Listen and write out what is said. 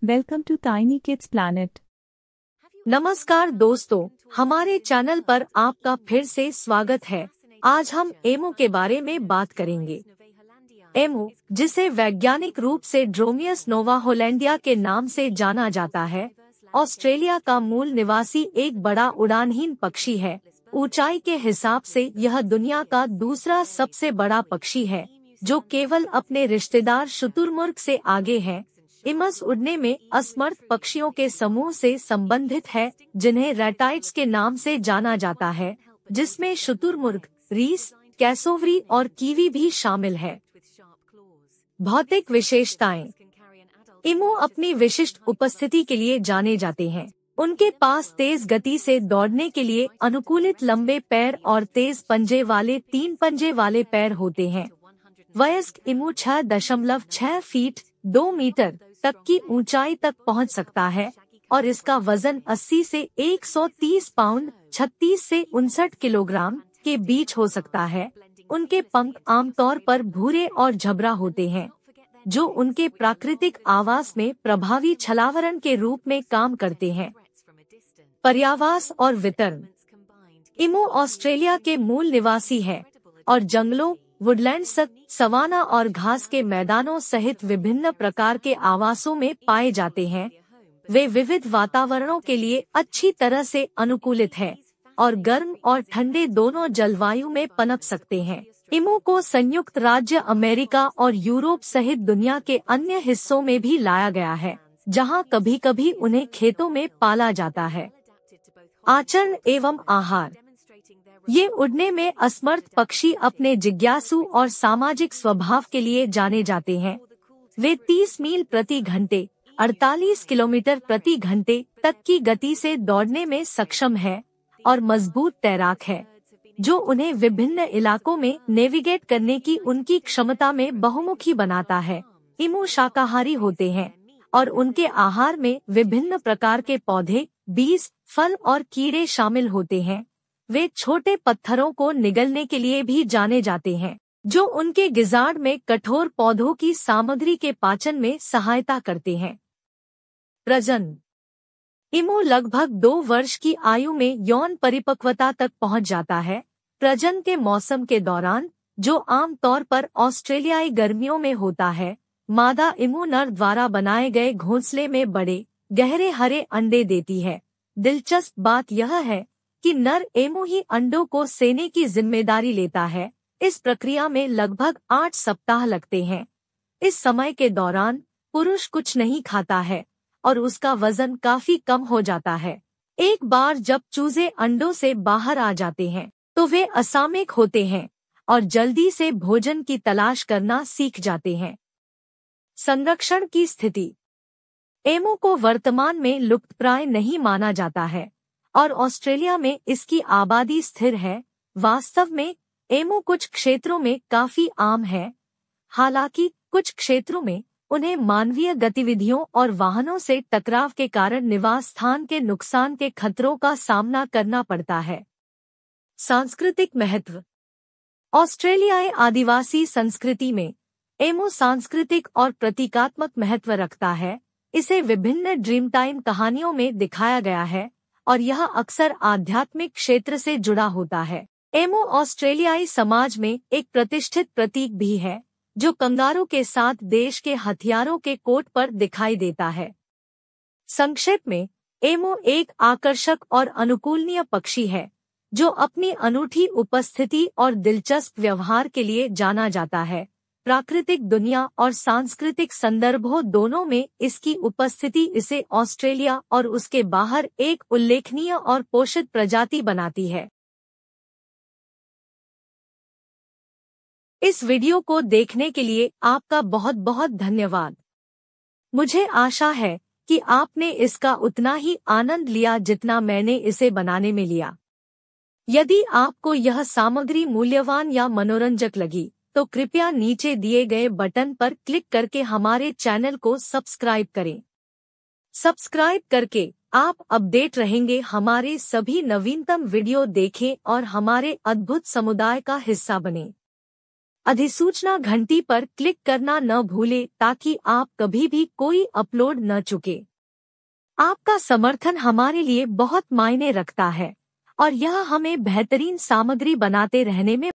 Welcome to Tiny Kids Planet. नमस्कार दोस्तों, हमारे चैनल पर आपका फिर से स्वागत है। आज हम एमू के बारे में बात करेंगे। एमू, जिसे वैज्ञानिक रूप से ड्रोमियस नोवा होलैंडिया के नाम से जाना जाता है, ऑस्ट्रेलिया का मूल निवासी एक बड़ा उड़ानहीन पक्षी है। ऊंचाई के हिसाब से यह दुनिया का दूसरा सबसे बड़ा पक्षी है, जो केवल अपने रिश्तेदार शुतुरमुर्ग से आगे है। इमस उड़ने में असमर्थ पक्षियों के समूह से संबंधित है, जिन्हें रैटाइट्स के नाम से जाना जाता है, जिसमें शुतुरमुर्ग, रीस, कैसोवरी और कीवी भी शामिल है। भौतिक विशेषताएं। इमू अपनी विशिष्ट उपस्थिति के लिए जाने जाते हैं। उनके पास तेज गति से दौड़ने के लिए अनुकूलित लंबे पैर और तेज पंजे वाले 3 पंजे वाले पैर होते हैं। वयस्क इमू 6.6 फीट 2 मीटर तक की ऊंचाई तक पहुंच सकता है और इसका वजन 80 से 130 पाउंड 36 से 59 किलोग्राम के बीच हो सकता है। उनके पंख आमतौर पर भूरे और झबरा होते हैं, जो उनके प्राकृतिक आवास में प्रभावी छलावरण के रूप में काम करते हैं। पर्यावास और वितरण। इमू ऑस्ट्रेलिया के मूल निवासी है और जंगलों, वुडलैंड्स, सवाना और घास के मैदानों सहित विभिन्न प्रकार के आवासों में पाए जाते हैं। वे विविध वातावरणों के लिए अच्छी तरह से अनुकूलित है और गर्म और ठंडे दोनों जलवायु में पनप सकते हैं। इमू को संयुक्त राज्य अमेरिका और यूरोप सहित दुनिया के अन्य हिस्सों में भी लाया गया है, जहां कभी-कभी उन्हें खेतों में पाला जाता है। आचरण एवं आहार। ये उड़ने में असमर्थ पक्षी अपने जिज्ञासु और सामाजिक स्वभाव के लिए जाने जाते हैं। वे 30 मील प्रति घंटे 48 किलोमीटर प्रति घंटे तक की गति से दौड़ने में सक्षम है और मजबूत तैराक है, जो उन्हें विभिन्न इलाकों में नेविगेट करने की उनकी क्षमता में बहुमुखी बनाता है। इमू शाकाहारी होते हैं और उनके आहार में विभिन्न प्रकार के पौधे, बीज, फल और कीड़े शामिल होते हैं। वे छोटे पत्थरों को निगलने के लिए भी जाने जाते हैं, जो उनके गिजार्ड में कठोर पौधों की सामग्री के पाचन में सहायता करते हैं। प्रजनन। इमू लगभग 2 वर्ष की आयु में यौन परिपक्वता तक पहुंच जाता है। प्रजनन के मौसम के दौरान, जो आमतौर पर ऑस्ट्रेलियाई गर्मियों में होता है, मादा इमू नर द्वारा बनाए गए घोंसले में बड़े, गहरे हरे अंडे देती है। दिलचस्प बात यह है कि नर एमू ही अंडों को सेने की जिम्मेदारी लेता है। इस प्रक्रिया में लगभग 8 सप्ताह लगते हैं। इस समय के दौरान पुरुष कुछ नहीं खाता है और उसका वजन काफी कम हो जाता है। एक बार जब चूजे अंडों से बाहर आ जाते हैं, तो वे असामयिक होते हैं और जल्दी से भोजन की तलाश करना सीख जाते हैं। संरक्षण की स्थिति। एमू को वर्तमान में लुप्तप्राय नहीं माना जाता है और ऑस्ट्रेलिया में इसकी आबादी स्थिर है। वास्तव में एमू कुछ क्षेत्रों में काफी आम है, हालांकि कुछ क्षेत्रों में उन्हें मानवीय गतिविधियों और वाहनों से टकराव के कारण निवास स्थान के नुकसान के खतरों का सामना करना पड़ता है। सांस्कृतिक महत्व। ऑस्ट्रेलियाई आदिवासी संस्कृति में एमू सांस्कृतिक और प्रतीकात्मक महत्व रखता है। इसे विभिन्न ड्रीम टाइम कहानियों में दिखाया गया है और यह अक्सर आध्यात्मिक क्षेत्र से जुड़ा होता है। एमू ऑस्ट्रेलियाई समाज में एक प्रतिष्ठित प्रतीक भी है, जो कंगारू के साथ देश के हथियारों के कोट पर दिखाई देता है। संक्षेप में, एमू एक आकर्षक और अनुकूलनीय पक्षी है, जो अपनी अनूठी उपस्थिति और दिलचस्प व्यवहार के लिए जाना जाता है। प्राकृतिक दुनिया और सांस्कृतिक संदर्भों दोनों में इसकी उपस्थिति इसे ऑस्ट्रेलिया और उसके बाहर एक उल्लेखनीय और पोषित प्रजाति बनाती है। इस वीडियो को देखने के लिए आपका बहुत बहुत धन्यवाद। मुझे आशा है कि आपने इसका उतना ही आनंद लिया जितना मैंने इसे बनाने में लिया। यदि आपको यह सामग्री मूल्यवान या मनोरंजक लगी, तो कृपया नीचे दिए गए बटन पर क्लिक करके हमारे चैनल को सब्सक्राइब करें। सब्सक्राइब करके आप अपडेट रहेंगे, हमारे सभी नवीनतम वीडियो देखें और हमारे अद्भुत समुदाय का हिस्सा बनें। अधिसूचना घंटी पर क्लिक करना न भूले ताकि आप कभी भी कोई अपलोड न चुके। आपका समर्थन हमारे लिए बहुत मायने रखता है और यह हमें बेहतरीन सामग्री बनाते रहने में